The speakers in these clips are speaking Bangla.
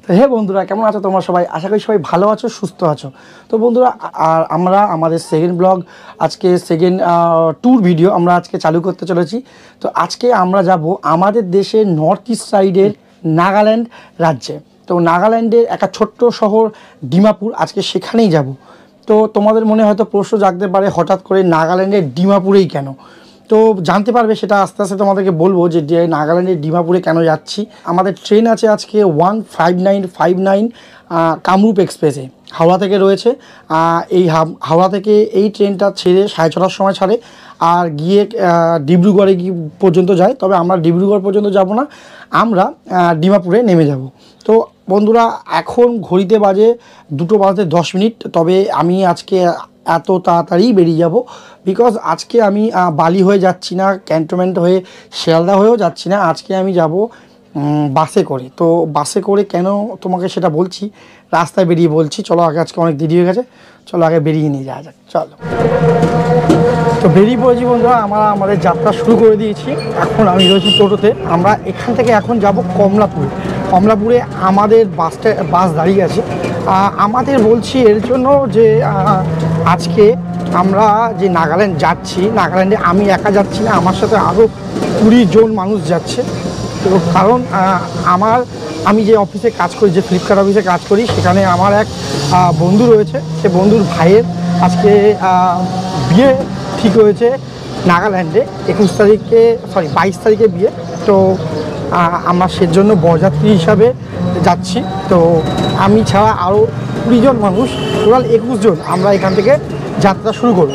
তো হে বন্ধুরা, কেমন আছো তোমরা সবাই? আশা করি সবাই ভালো আছো, সুস্থ আছো। তো বন্ধুরা, আর আমরা আমাদের সেকেন্ড ব্লগ, আজকে সেকেন্ড ট্যুর ভিডিও আমরা আজকে চালু করতে চলেছি। তো আজকে আমরা যাব আমাদের দেশের নর্থ ইস্ট সাইডের নাগাল্যান্ড রাজ্যে। তো নাগাল্যান্ডের একটা ছোট্ট শহর ডিমাপুর, আজকে সেখানেই যাব। তো তোমাদের মনে হয়তো প্রশ্ন জাগতে পারে, হঠাৎ করে নাগাল্যান্ডের ডিমাপুরেই কেন? তো জানতে পারবে সেটা আস্তে আস্তে তোমাদেরকে বলবো যে নাগাল্যান্ডের ডিমাপুরে কেন যাচ্ছি। আমাদের ট্রেন আছে আজকে 15959 কামরূপ এক্সপ্রেসে, হাওড়া থেকে রয়েছে। এই হাওড়া থেকে এই ট্রেনটা ছেড়ে 6:30টার সময় ছাড়ে আর গিয়ে ডিব্রুগড়ে পর্যন্ত যায়। তবে আমরা ডিব্রুগড় পর্যন্ত যাব না, আমরা ডিমাপুরে নেমে যাব। তো বন্ধুরা, এখন ঘড়িতে বাজে 2:10। তবে আমি আজকে এত তাড়াতাড়ি বেরিয়ে যাব, বিকজ আজকে আমি বালি হয়ে যাচ্ছি না, ক্যান্টনমেন্ট হয়ে শিয়ালদা হয়েও যাচ্ছি না। আজকে আমি যাব বাসে করে। তো বাসে করে কেন তোমাকে সেটা বলছি, রাস্তায় বেরিয়ে বলছি। চলো আগে, আজকে অনেক দেরি হয়ে গেছে, চলো আগে বেরিয়ে নিয়ে যাওয়া যাক। চলো, তো বেরিয়ে পড়েছি বন্ধুরা, আমরা আমাদের যাত্রা শুরু করে দিয়েছি। এখন আমি রয়েছি টোটোতে। আমরা এখান থেকে এখন যাব কমলাপুরে আমাদের বাস দাঁড়িয়ে আছে। আমাদের বলছি এর জন্য যে আজকে আমরা যে নাগাল্যান্ড যাচ্ছি, নাগাল্যান্ডে আমি একা যাচ্ছি না, আমার সাথে আরও 20 জন মানুষ যাচ্ছে। তো কারণ আমি যে অফিসে কাজ করি, যে ফ্লিপকার্ট অফিসে কাজ করি, সেখানে আমার এক বন্ধু রয়েছে। সে বন্ধুর ভাইয়ের আজকে বিয়ে ঠিক হয়েছে নাগাল্যান্ডে। 22 তারিখে বিয়ে। তো আমরা সেজন্য বরযাত্রী হিসাবে যাচ্ছি। তো আমি ছাড়া আরও 20 জন মানুষ, টোটাল 21 জন আমরা এখান থেকে যাত্রা শুরু করব।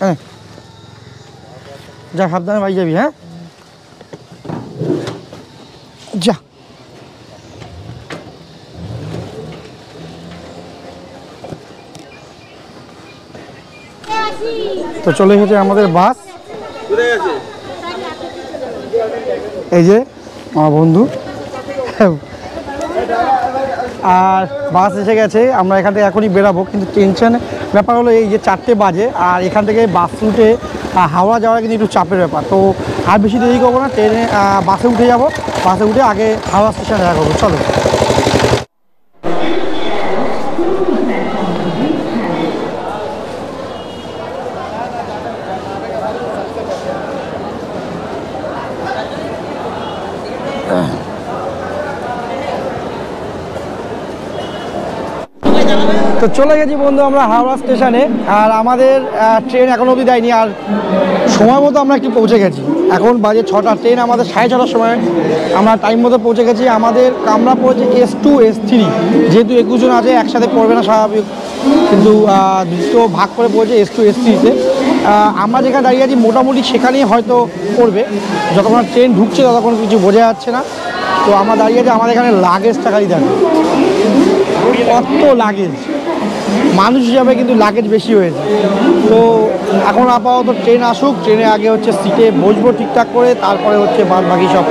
হ্যাঁ, যা সাবধানে বাড়ি যাবি। হ্যাঁ, যা। তো চলে এসেছে আমাদের বাস। এই যে আমার বন্ধু, আর বাস এসে গেছে। আমরা এখান থেকে এখনই বেরাবো, কিন্তু টেনশন ব্যাপার হলো এই যে 4টে বাজে, আর এখান থেকে বাস রুটে হাওড়া যাওয়া কিন্তু একটু চাপের ব্যাপার। তো আর বেশি দেরি করবো না, ট্রেনে বাসে উঠে যাব। বাসে উঠে আগে হাওড়া স্টেশনে দেখা করবো। চলো, তো চলে গেছি বন্ধু আমরা হাওড়া স্টেশনে। আর আমাদের ট্রেন এখনো অবধি দেয়নি, আর সময় মতো আমরা একটু পৌঁছে গেছি। এখন বাজে 6টা, ট্রেন আমাদের 6:30টার সময়, আমরা টাইম মতো পৌঁছে গেছি। আমাদের কামরা পড়েছে S2 S3, যেহেতু 21 জন আছে একসাথে পড়বে না স্বাভাবিক, কিন্তু দুটো ভাগ করে পড়েছে S2 S3-তে। আমরা যেখানে দাঁড়িয়ে আছি মোটামুটি সেখানেই হয়তো পড়বে। যতক্ষণ ট্রেন ঢুকছে ততক্ষণ কিছু বোঝা যাচ্ছে না। তো আমরা দাঁড়িয়ে আছি, আমাদের এখানে লাগেজটা খালি দেখো, কত লাগেজ। মানুষ হিসাবে কিন্তু লাগেজ বেশি হয়েছে। তো এখন আপাতত ট্রেন আসুক, ট্রেনে আগে হচ্ছে সিটে বসবো ঠিকঠাক করে, তারপরে হচ্ছে বাকি সব।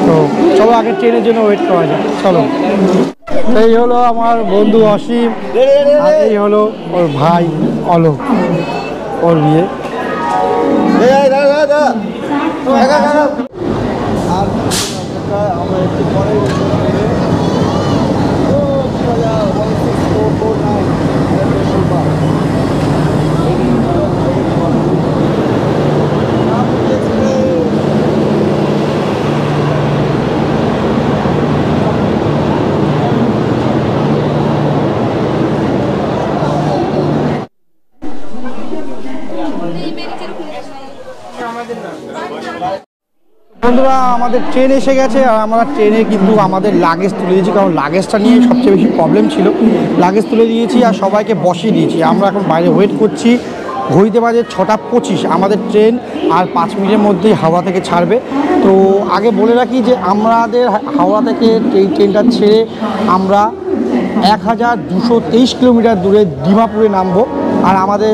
তো চলো আগে ট্রেনের জন্য ওয়েট করা যায়। চলো, এই হলো আমার বন্ধু অসীম, আর এই হলো ওর ভাই অলোক, ওর বিয়ে। আর আমরা একটু পরে বন্ধুরা, আমাদের ট্রেন এসে গেছে। আর আমরা ট্রেনে কিন্তু আমাদের লাগেজ তুলে দিয়েছি, কারণ লাগেজটা নিয়ে সবচেয়ে বেশি প্রবলেম ছিল। লাগেজ তুলে দিয়েছি আর সবাইকে বসিয়ে দিয়েছি। আমরা এখন বাইরে ওয়েট করছি ঘড়িতে বাজে 6:25। আমাদের ট্রেন আর 5 মিনিটের মধ্যেই হাওড়া থেকে ছাড়বে। তো আগে বলে রাখি যে আমাদের হাওড়া থেকে এই ট্রেনটা ছেড়ে আমরা 1223 কিলোমিটার দূরে ডিমাপুরে নামবো। আর আমাদের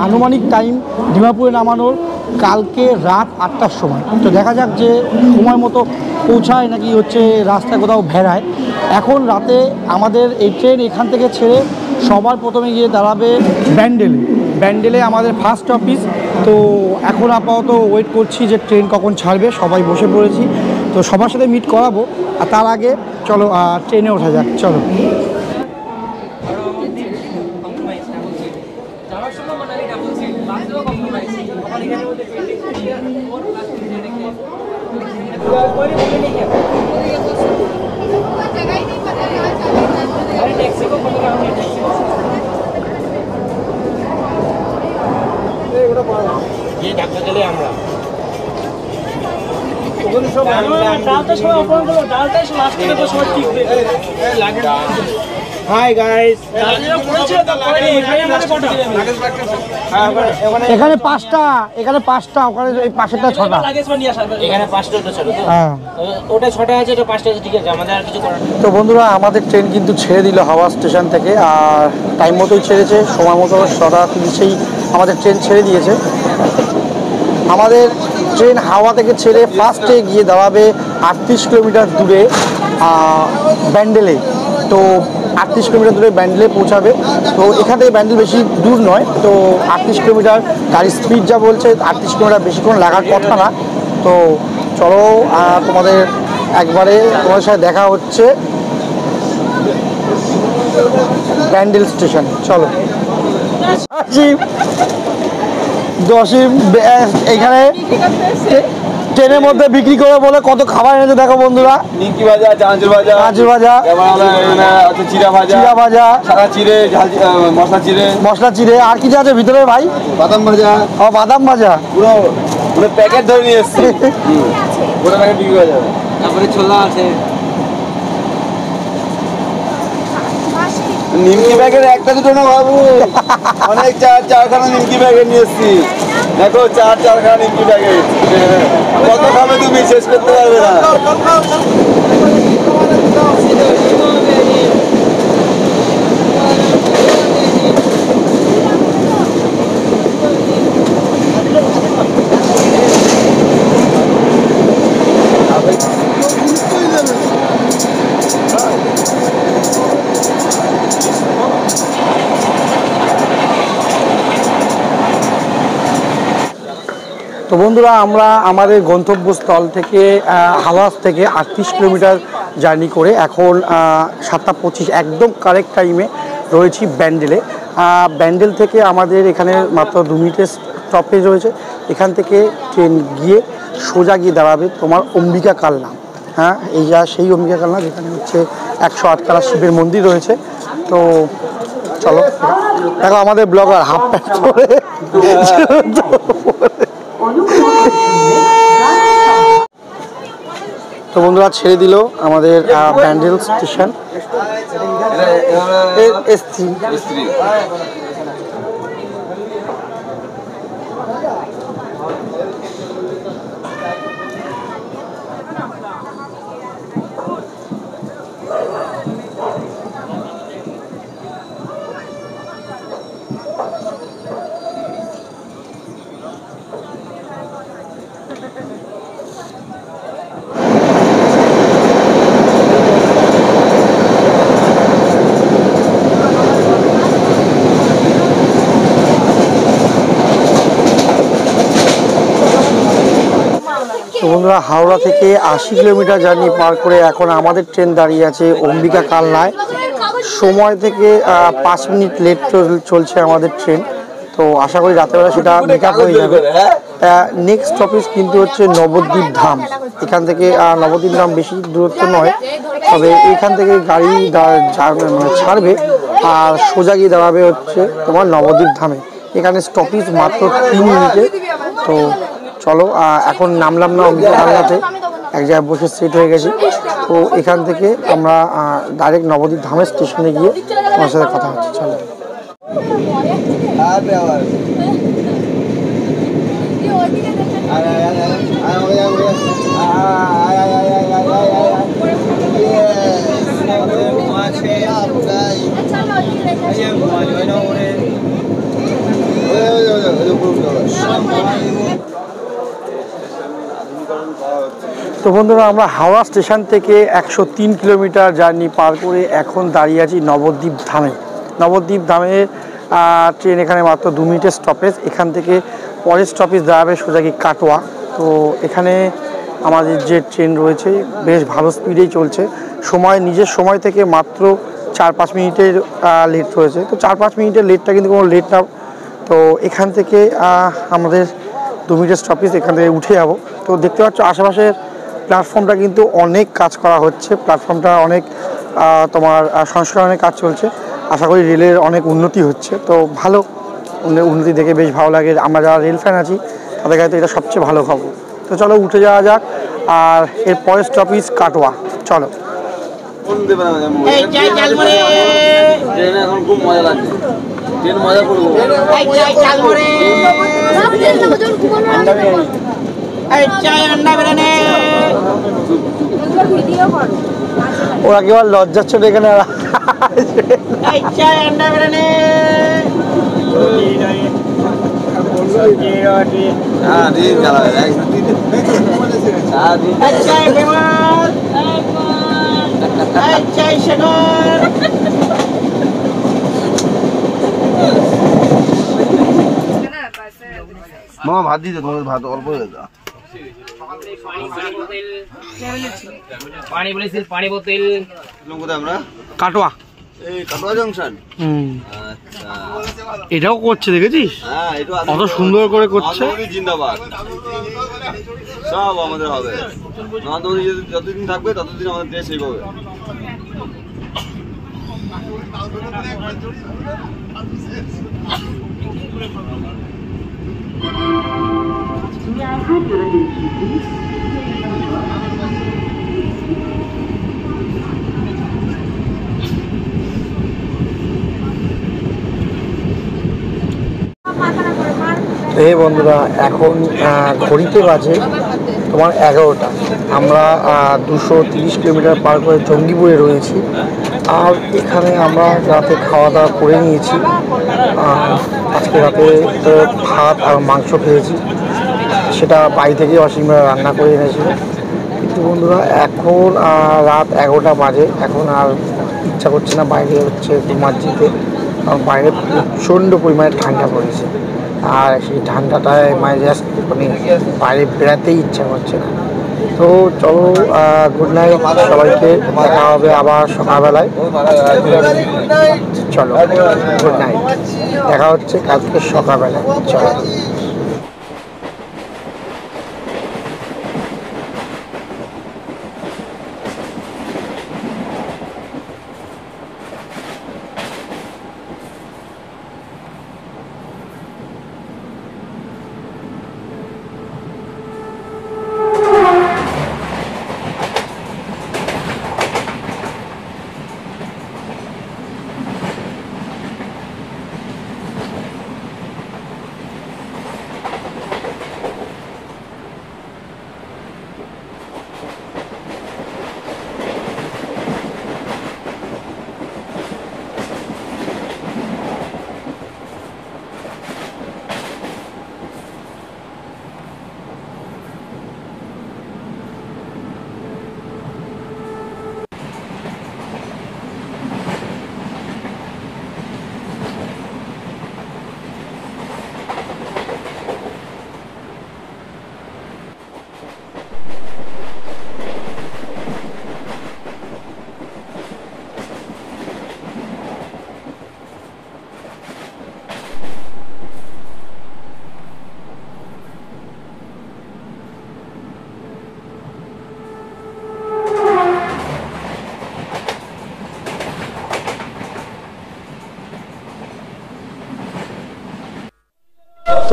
আনুমানিক টাইম ডিমাপুরে নামানোর কালকে রাত 8টার সময়। তো দেখা যাক যে সময় মতো পৌঁছায় নাকি হচ্ছে রাস্তায় কোথাও ভেড়ায়। এখন রাতে আমাদের এই ট্রেন এখান থেকে ছেড়ে সবার প্রথমে গিয়ে দাঁড়াবে ব্যান্ডেলে আমাদের ফার্স্ট অফিস। তো এখন আপাতত ওয়েট করছি যে ট্রেন কখন ছাড়বে, সবাই বসে পড়েছি। তো সবার সাথে মিট করাবো। আর তার আগে চলো ট্রেনে ওঠা যাক, চলো। হাই গাইস, এখানে 5টা, ওখানে এই পাশেরটা 6টা, এখানে 5টা তো ছিল। হ্যাঁ ওটা 6টা আছে, এটা 5টা আছে, ঠিক আছে, আমাদের আর কিছু করার নেই। তো বন্ধুরা আমাদের ট্রেন কিন্তু ছেড়ে দিল হাওড়া স্টেশন থেকে। আর টাইম মতোই ছেড়েছে, সময় মতো 6:30 আমাদের ট্রেন ছেড়ে দিয়েছে। আমাদের ট্রেন হাওড়া থেকে ছেড়ে ফার্স্টে গিয়ে দাঁড়াবে 38 কিলোমিটার দূরে ব্যান্ডেলে। তো 38 কিলোমিটার দূরে ব্যান্ডেলে পৌঁছাবে। তো এখান থেকে ব্যান্ডেল বেশি দূর নয়। তো 38 কিলোমিটার গাড়ির স্পিড যা বলছে 38 কিলোমিটার বেশিক্ষণ লাগার কথা না। তো চলো তোমাদের একবারে তোমাদের সাথে দেখা হচ্ছে ব্যান্ডেল স্টেশন। চলো এখানে ট্রেনের মধ্যে বিক্রি করে বলে কত খাবার এনেছে দেখো বন্ধুরা। নিমকি ভাজা, চানাচুর ভাজা, চিড়া ভাজা, সাদা চিড়ে, মশলা চিড়ে, আর কিছু আছে ভিতরে ভাই? বাদাম ভাজা। ও বাদাম ভাজা, পুরো প্যাকেট ধরে নিয়ে এসছি, পুরো প্যাকেট বিক্রি হয়ে যাবে। তারপরে ছোলা আছে, নিমকি প্যাকেট একটা দুটো না বাবু, অনেক চারখানা নিমকি প্যাকেট নিয়ে এসছি। দেখো চারখানা নিমকি প্যাকেট, কত খাবে তুমি, শেষ করতে পারবে না। তো বন্ধুরা আমরা আমাদের গন্তব্যস্থল থেকে হাওড়া থেকে 38 কিলোমিটার জার্নি করে এখন 7:25 একদম কারেক্ট টাইমে রয়েছি ব্যান্ডেলে। ব্যান্ডেল থেকে আমাদের এখানে মাত্র 2 মিনিটের স্টপেজ রয়েছে। এখান থেকে ট্রেন গিয়ে সোজা গিয়ে দাঁড়াবে তোমার অম্বিকা কালনা। হ্যাঁ, এই যা সেই অম্বিকা কালনা যেখানে হচ্ছে 108 কালা শিবের মন্দির রয়েছে। তো চলো দেখো আমাদের ব্লগার হাফ প্যান্ট পরে তো বন্ধুরা ছেড়ে দিল আমাদের ব্যান্ডেল স্টেশন। তো বন্ধুরা হাওড়া থেকে 80 কিলোমিটার জার্নি পার করে এখন আমাদের ট্রেন দাঁড়িয়ে আছে অম্বিকা কালনায়। সময় থেকে 5 মিনিট লেট চলছে আমাদের ট্রেন। তো আশা করি রাতেরবেলা সেটা মেক আপ হয়ে যাবে। নেক্সট স্টপেজ কিন্তু হচ্ছে নবদ্বীপ ধাম। এখান থেকে নবদ্বীপ ধাম বেশি দূরত্ব নয়, তবে এখান থেকে গাড়ি ছাড়বে আর সোজা গিয়ে দাঁড়াবে হচ্ছে তোমার নবদ্বীপ ধামে। এখানে স্টপেজ মাত্র 3 মিনিটে। তো চলো এখন নামলাম না অম্বিকা কালনাতে, এক জায়গায় বসে সেট হয়ে গেছি। তো এখান থেকে আমরা ডাইরেক্ট নবদ্বীপ ধামের স্টেশনে গিয়ে তোমার সাথে কথা হচ্ছে। চলো। তো বন্ধুরা আমরা হাওড়া স্টেশন থেকে 103 কিলোমিটার জার্নি পার করে এখন দাঁড়িয়ে আছি নবদ্বীপ ধামে। নবদ্বীপ ধামে ট্রেন এখানে মাত্র 2 মিনিটের স্টপেজ। এখান থেকে পরের স্টপেজ দাঁড়াবে সোজা কি কাটোয়া। তো এখানে আমাদের যে ট্রেন রয়েছে বেশ ভালো স্পিডেই চলছে, নিজের সময় থেকে মাত্র 4-5 মিনিটের লেট রয়েছে। তো 4-5 মিনিটের লেটটা কিন্তু কোনো লেট না। তো এখান থেকে আমাদের 2 মিনিটের স্টপেজ, এখান থেকে উঠে যাব। তো দেখতে পাচ্ছ আশেপাশের প্ল্যাটফর্মটা কিন্তু অনেক কাজ করা হচ্ছে, প্ল্যাটফর্মটা অনেক তোমার সংস্কারণের কাজ চলছে। আশা করি রেলের অনেক উন্নতি হচ্ছে। তো ভালো উন্নতি দেখে বেশ ভালো লাগে। আমরা যারা রেল ফ্যান আছি তাদের কাছে এটা সবচেয়ে ভালো খবর। তো চলো উঠে যাওয়া যাক। আর এর পরের স্টপেজ কাটোয়া। চলো। এখন খুব মজা লাগছে, ট্রেন মজা করবো। ওরা কেবল লজ্জার ছোট এখানে মামা ভাত দিতে, তোমাদের ভাত অল্প হয়ে যা। পানি বলেছিল, পানি বোতল। কোথায় আমরা? কাটোয়া। এই কাটোয়া জংশন। আচ্ছা, এটাও করছে দেখেছিস? হ্যাঁ, এটা কত সুন্দর করে করছে। জিন্দাবাদ, সব আমাদের হবে। নরেন্দ্র যতদিন থাকবে ততদিন আমাদের দেশ এইভাবে। এই বন্ধুরা এখন ঘড়িতে বাজে তোমার 11টা। আমরা 230 কিলোমিটার পার করে জঙ্গিপুরে রয়েছি। আর এখানে আমরা রাতে খাওয়া দাওয়া করে নিয়েছি। আজকে রাতে ভাত আর মাংস খেয়েছি, সেটা বাড়ি থেকে অসীমরা রান্না করে এনেছিল। কিন্তু বন্ধুরা এখন রাত 11টা বাজে, এখন আর ইচ্ছা করছে না বাইরে হচ্ছে ঘুমার যেতে, কারণ বাইরে প্রচণ্ড পরিমাণে ঠান্ডা পড়েছে। আর সেই ঠান্ডাটায় জাস্ট মানে বাইরে বেড়াতেই ইচ্ছা করছে না। তো চলো, গুড নাইট সবাইকে, দেখা হবে আবার সকালবেলায়। চলো গুড নাইট, দেখা হচ্ছে কালকে সকালবেলায়। চলো।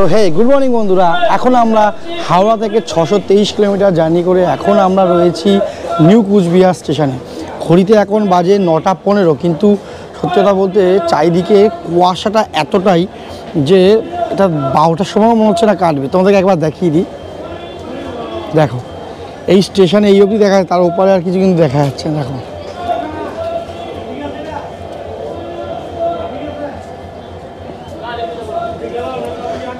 তো হে গুড মর্নিং বন্ধুরা, এখন আমরা হাওড়া থেকে 623 কিলোমিটার জার্নি করে এখন আমরা রয়েছি নিউ কুচবিহার স্টেশনে। ঘড়িতে এখন বাজে 9টা 15, কিন্তু সত্যি কথা বলতে চারিদিকে কুয়াশাটা এতটাই যে এটা 12টার সময় মনে হচ্ছে না কাটবে, তোমাদেরকে একবার দেখিয়ে দিই। দেখো এই স্টেশনে এই অবধি দেখা যায়, তার উপরে আর কিছু কিন্তু দেখা যাচ্ছে না। দেখো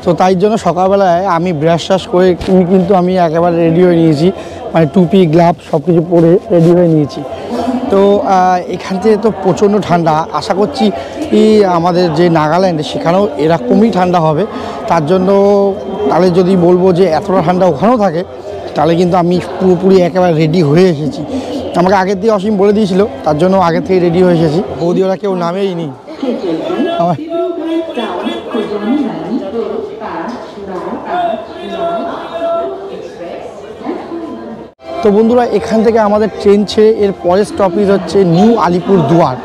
তো তাই জন্য সকালবেলায় আমি ব্রাশ ট্রাশ করে কিন্তু আমি একেবারে রেডি হয়ে নিয়েছি, মানে টুপি গ্লাভ সব কিছু পরে রেডি হয়ে নিয়েছি। তো এখান থেকে তো প্রচণ্ড ঠান্ডা, আশা করছি আমাদের যে নাগাল্যান্ড সেখানেও এরকমই ঠান্ডা হবে। তার জন্য তাহলে যদি বলবো যে এতটা ঠান্ডা ওখানেও থাকে, তাহলে কিন্তু আমি পুরোপুরি একেবারে রেডি হয়ে এসেছি। আমাকে আগের দিয়ে অসীম বলে দিয়েছিল, তার জন্য আগের থেকে রেডি হয়ে এসেছি। বৌদি ওরা কেউ নামেই নি আমার। তো বন্ধুরা এখান থেকে আমাদের ট্রেন ছেড়ে এর পরের স্টপেজ হচ্ছে নিউ আলিপুরদুয়ার।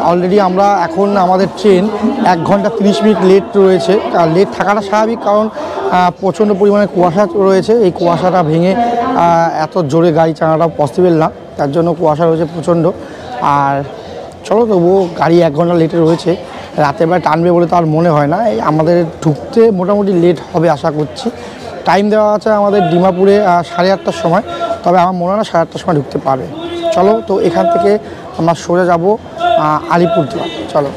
অলরেডি আমরা এখন আমাদের ট্রেন 1 ঘন্টা 30 মিনিট লেট রয়েছে। লেট থাকাটা স্বাভাবিক, কারণ প্রচণ্ড পরিমাণে কুয়াশা রয়েছে। এই কুয়াশাটা ভেঙে এত জোরে গাড়ি চালানোটা পসিবল না, তার জন্য কুয়াশা রয়েছে প্রচণ্ড। আর চলো তবুও গাড়ি 1 ঘন্টা লেটে রয়েছে, রাতের বেলা টানবে বলে তো আর মনে হয় না। এই আমাদের ঢুকতে মোটামুটি লেট হবে আশা করছি। টাইম দেওয়া আছে আমাদের ডিমাপুরে 8:30টার সময়, তবে আমার মনে হয় না 8:30টার সময় ঢুকতে পারবে। চলো তো এখান থেকে আমরা সোজা যাব আলিপুরদুয়ার। চলো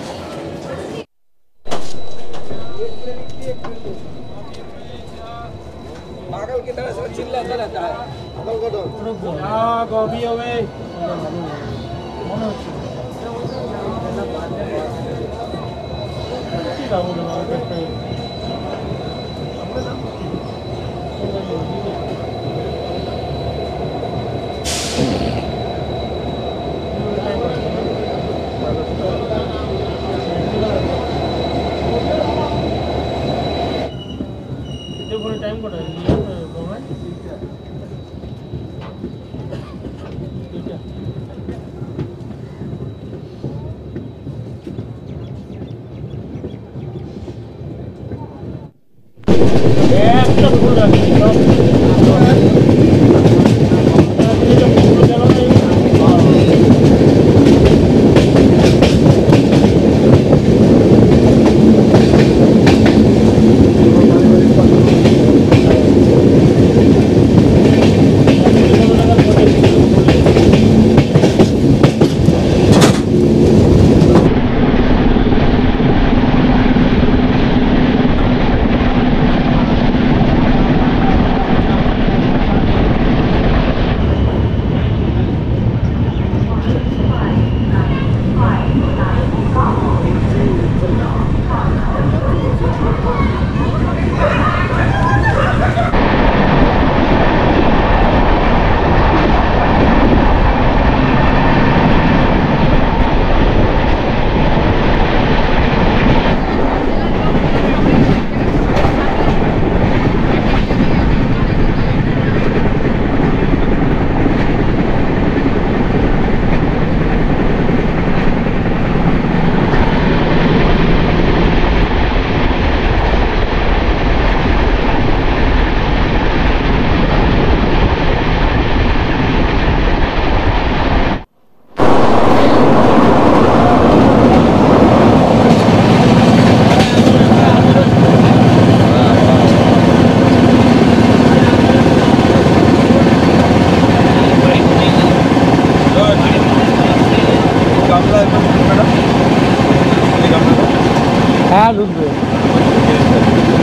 হ্যাঁ ঢুকবে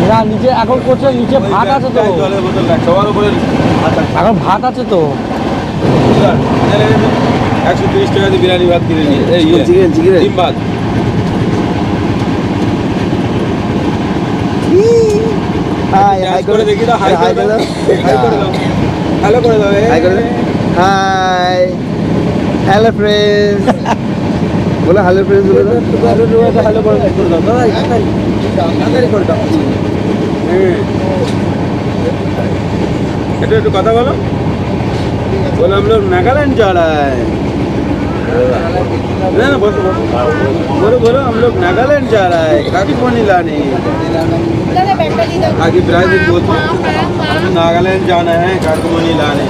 না, নিচে এখন করছে, নিচে ভাত আছে তো, এখন ভাত আছে তো। 130 টাকা দিয়ে বিরিয়ানি ভাত কিনে নিয়ে চিকেন ডিম ভাত। হাই করে দেখি তো, হাই করে দাও, হাই করে দাও, হ্যালো করে দাও, হাই করে দাও, হাই হ্যালো ফ্রেন্ডস বলো, হ্যালো ফ্রেন্ডস বলে দাও, হ্যালো করে দাও, তাড়াতাড়ি করে দাও। একটু কথা বলো, बोलो हम लोग नागालैंड जा रहा है ना, बोलो बोलो बोलो हम लोग नागालैंड जा रहा है, काफी पानी लाने आगे ब्राजील बोलते हमें नागालैंड जाना है काफी पानी लाने।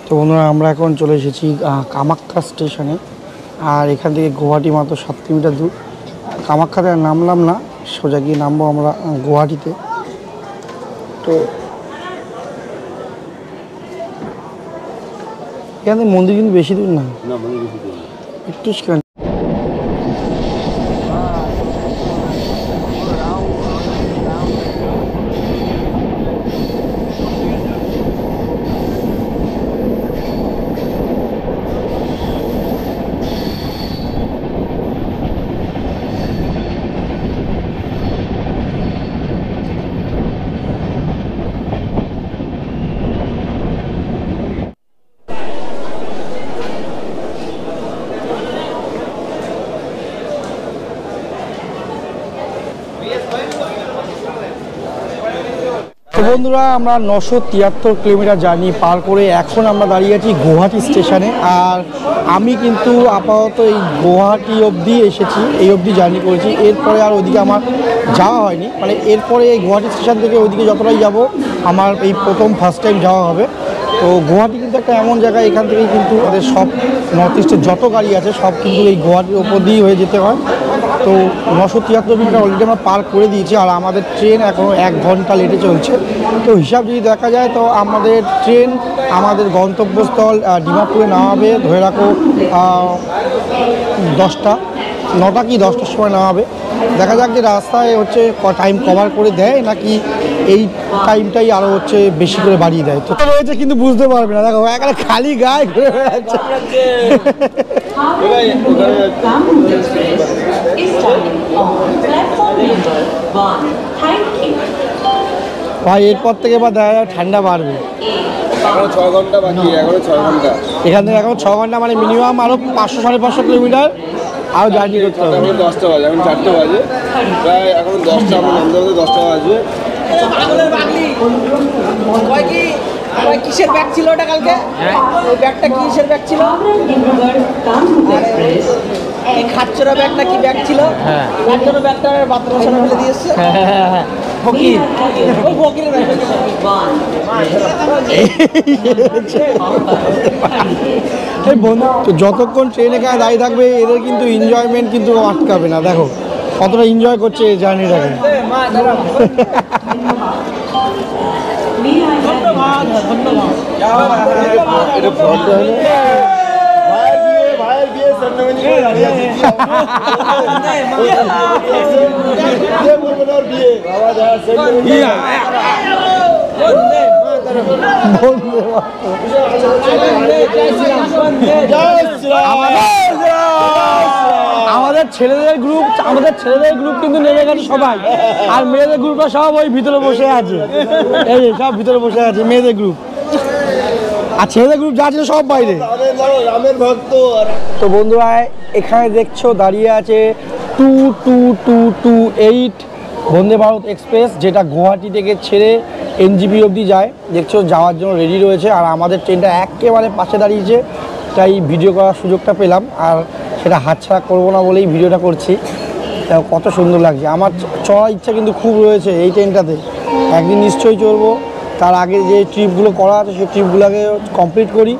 তো বন্ধুরা আমরা এখন চলে এসেছি কামাখ্যা স্টেশনে। আর এখান থেকে গুয়াহাটি মাত্র 7 কিলোমিটার দূর। কামাখ্যাতে আর নামলাম না, সোজা গিয়ে নামবো আমরা গুয়াহাটিতে। তো এখান থেকে মন্দির কিন্তু বেশি দূর না, একটু সেখানে। তো বন্ধুরা আমরা 973 কিলোমিটার জার্নি পার করে এখন আমরা দাঁড়িয়ে আছি গুয়াহাটি স্টেশনে। আর আমি কিন্তু আপাতত এই গুয়াহাটি অবধি এসেছি, এই অবধি জার্নি করেছি। এরপরে আর ওইদিকে আমার যাওয়া হয়নি, মানে এরপরে এই গুয়াহাটি স্টেশন থেকে ওইদিকে যতটাই যাব আমার এই ফার্স্ট টাইম যাওয়া হবে। তো গুয়াহাটি কিন্তু একটা এমন জায়গা, এখান থেকেই কিন্তু ওদের সব নর্থ ইস্টের যত গাড়ি আছে সব কিন্তু এই গুয়াহাটির ওপর দিয়েই হয়ে যেতে হয়। তো 973 মিটার অলরেডি আমরা পার করে দিয়েছি, আর আমাদের ট্রেন এখনও 1 ঘন্টা লেটে চলছে। তো হিসাব যদি দেখা যায় তো আমাদের ট্রেন আমাদের গন্তব্যস্থল ডিমাপুরে নামাবে, ধরে রাখো 9টা কি 10টার সময় নামাবে। দেখা যাক যে রাস্তায় হচ্ছে টাইম কভার করে দেয় নাকি এই টাইমটাই আরও হচ্ছে বেশি করে বাড়িয়ে দেয়। তো রয়েছে কিন্তু বুঝতে পারবে না, দেখো এখানে খালি গায়ে ঘুরে বেড়াচ্ছে। ভাই এরপর থেকে বা দেখা যায় ঠান্ডা বাড়বে। এখনো 6 ঘন্টা বাকি, এখনো 6 ঘন্টা। এখান থেকে এখন 6 ঘন্টা, মানে মিনিমাম আরও 500-550 কিলোমিটার আরও জার্নি করতে হবে। এখন 10টা বাজে, এখন 4টে বাজে, প্রায় এখন 10টা, আমার নামতে 10টা বাজবে। কিসের ব্যাগ ছিল ওটা কালকে? ওই ব্যাগটা কিসের ব্যাগ ছিল? এই খাচ্চরা ব্যাগ না কি ব্যাগ ছিল? খাচ্চরা ব্যাগটা বাথরুমের সামনে ফেলে দিয়েছে। ফকির, ওই ফকিরের ব্যাগ। এই বন্ধু তো যতক্ষণ ট্রেন এখানে দাঁড়িয়ে থাকবে এদের কিন্তু এনজয়মেন্ট কিন্তু আটকাবে না। দেখো কতটা এনজয় করছে এই জার্নিটাকে। আমাদের ছেলেদের গ্রুপ কিন্তু নেমে গেছে সবাই, আর মেয়েদের গ্রুপটা সব ওই ভিতরে বসে আছে। এই সব ভিতরে বসে আছে মেয়েদের গ্রুপ, আর ছেলেদের গ্রুপ যা ছিল সব বাইরে। রামের ভক্ত। তো বন্ধুরা এখানে দেখছো দাঁড়িয়ে আছে 2228 বন্দে ভারত এক্সপ্রেস, যেটা গুয়াহাটি থেকে ছেড়ে এনজিপি অবধি যায়। দেখছো যাওয়ার জন্য রেডি রয়েছে, আর আমাদের ট্রেনটা একেবারে পাশে দাঁড়িয়েছে, তাই ভিডিও করার সুযোগটা পেলাম। আর সেটা হাতছাড়া করবো না বলেই ভিডিওটা করছি। তাও কত সুন্দর লাগছে। আমার চড়ার ইচ্ছা কিন্তু খুব রয়েছে এই ট্রেনটাতে, একদিন নিশ্চয়ই চড়বো। তার আগে যে ট্রিপগুলো করা আছে সেই ট্রিপগুলোকে কমপ্লিট করি,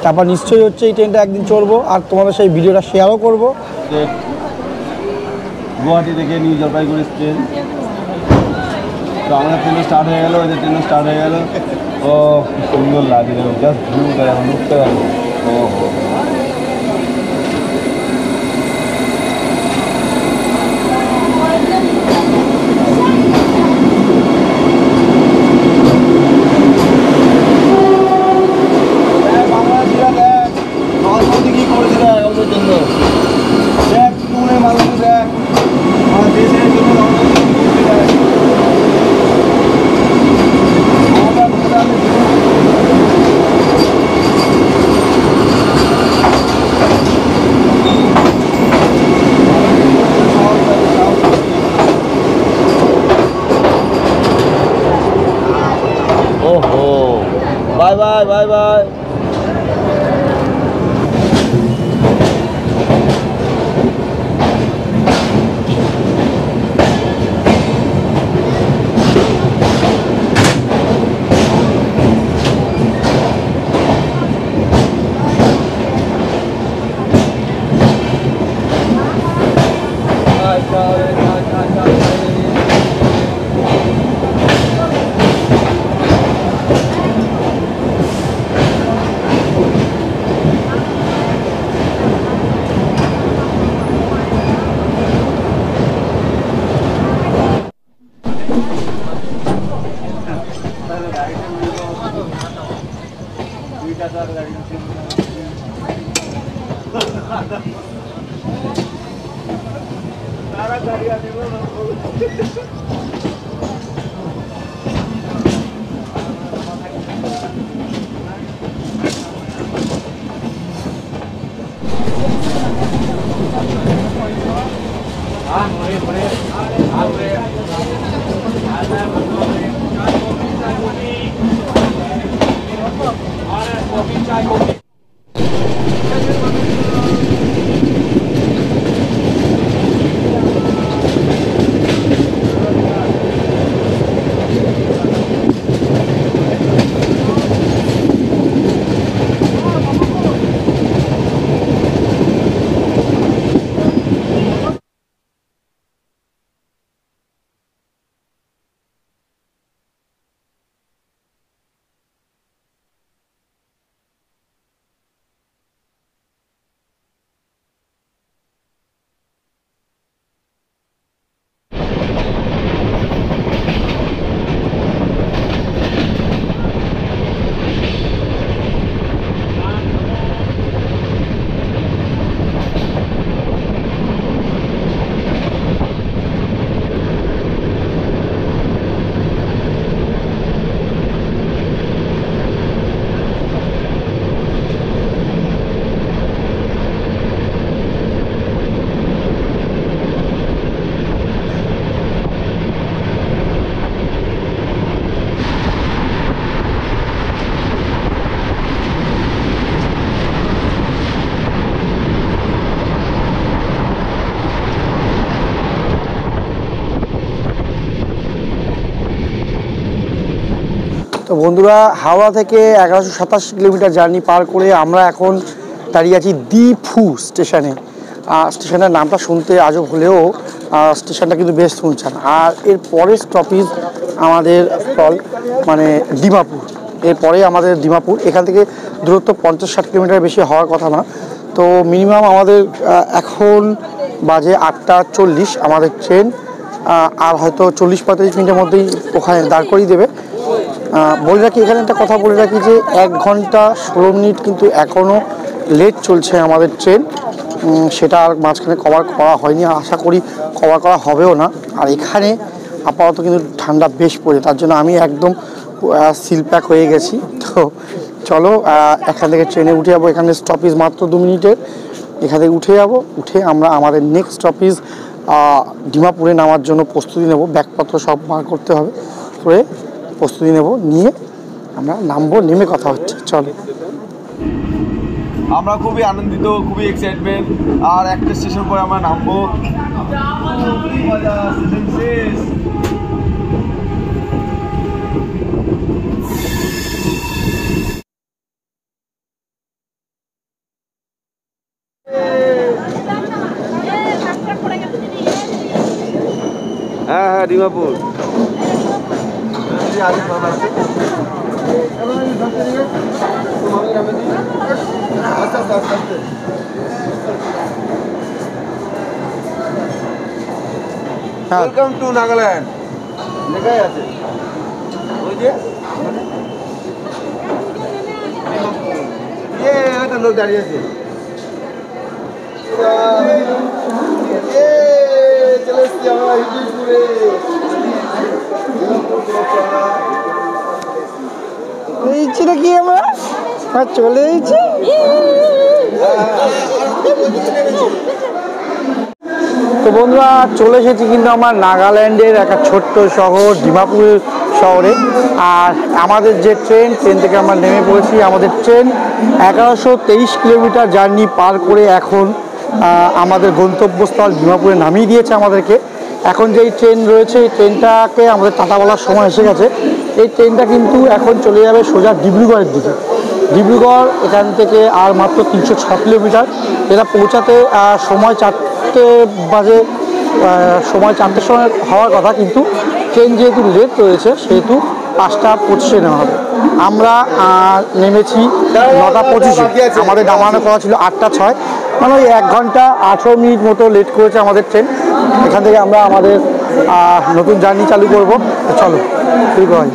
তারপর নিশ্চয়ই হচ্ছে এই ট্রেনটা একদিন চড়বো, আর তোমাদের সেই ভিডিওটা শেয়ারও করবো। গুয়াহাটি থেকে নিউ জলপাইগুড়ি ট্রেন, তো আমাদের ট্রেনও স্টার্ট হয়ে গেলো, ওদের ট্রেনও স্টার্ট হয়ে গেলো। ও সুন্দর লাগে, জাস্ট ভিউটা এখন ঢুকতে গেল। ও বাংলাদেশিরা দেখ নরেন্দ্র মোদী কী করেছিল আমাদের জন্য, দেখ তুলে মানুষ দেখ আমার দেশের জন্য নরেন্দ্র মোদী কী করেছিল। ওহো, বাই বাই বাই বাই। তো বন্ধুরা, হাওড়া থেকে 1127 কিলোমিটার জার্নি পার করে আমরা এখন দাঁড়িয়ে আছি দিফু স্টেশনে। স্টেশনের নামটা শুনতে আজব হলেও স্টেশনটা কিন্তু বেশ শুনছেন। আর এর পরের স্টপেজ আমাদের স্থল মানে ডিমাপুর। এরপরে আমাদের ডিমাপুর। এখান থেকে দূরত্ব 50-60 কিলোমিটার বেশি হওয়ার কথা না। তো মিনিমাম আমাদের এখন বাজে 8:40 আমাদের ট্রেন। আর হয়তো 40-45 মিনিটের মধ্যেই ওখানে দাঁড় করিয়ে দেবে। বলে রাখি, এখানে একটা কথা বলে রাখি যে 1 ঘন্টা 16 মিনিট কিন্তু এখনও লেট চলছে আমাদের ট্রেন। সেটা আর মাঝখানে কভার করা হয়নি, আশা করি কভার করা হবেও না। আর এখানে আপাতত কিন্তু ঠান্ডা বেশ পড়ে, তার জন্য আমি একদম সিল প্যাক হয়ে গেছি। তো চলো এখান থেকে ট্রেনে উঠে যাবো। এখানে স্টপেজ মাত্র 2 মিনিটের। এখান থেকে উঠে যাবো, উঠে আমরা আমাদের নেক্সট স্টপেজ ডিমাপুরে নামার জন্য প্রস্তুতি নেব। ব্যাগপত্র সব বার করতে হবে, করে প্রস্তুতি নেব, নিয়ে আমরা নামবো। নেমে কথা হচ্ছে, চলো। আমরা খুবই আনন্দিত, খুবই এক্সাইটমেন্ট। আর একটা স্টেশন পরে আমরা নামবো। হ্যাঁ হ্যাঁ, ডিমাপুর। ওয়েলকাম টু নাগাল্যান্ড লেখাই আছে ওই যে ওইটা লোক দাঁড়িয়ে আছে। চলে এসছি আমরা হিন্দিপুরে। এইছি নাকি আমরা চলে এসেছি। তো বন্ধুরা, চলে এসেছি কিন্তু আমার নাগাল্যান্ডের একটা ছোট্ট শহর ডিমাপুর শহরে। আর আমাদের যে ট্রেন থেকে আমরা নেমে পড়েছি। আমাদের ট্রেন 1123 কিলোমিটার জার্নি পার করে এখন আমাদের গন্তব্যস্থল ডিমাপুরে নামিয়ে দিয়েছে আমাদেরকে। এখন যেই ট্রেন রয়েছে এই ট্রেনটাকে আমাদের টাটা বলার সময় এসে গেছে। এই ট্রেনটা কিন্তু এখন চলে যাবে সোজা ডিব্রুগড়ের দিকে। ডিব্রুগড় এখান থেকে আর মাত্র 306 কিলোমিটার। এটা পৌঁছাতে সময় 4টে বাজে, সময় 4টের সময় হওয়ার কথা, কিন্তু ট্রেন যেহেতু লেট রয়েছে সেহেতু 5টা 25-এ নেওয়া হবে। আমরা নেমেছি 9টা 25-এ। আমাদের নামানো করা ছিল 8টা 6, মানে ওই 1 ঘন্টা 18 মিনিট মতো লেট করেছে আমাদের ট্রেন। এখান থেকে আমরা আমাদের নতুন জার্নি চালু করব। চলো শুরু করা হয়।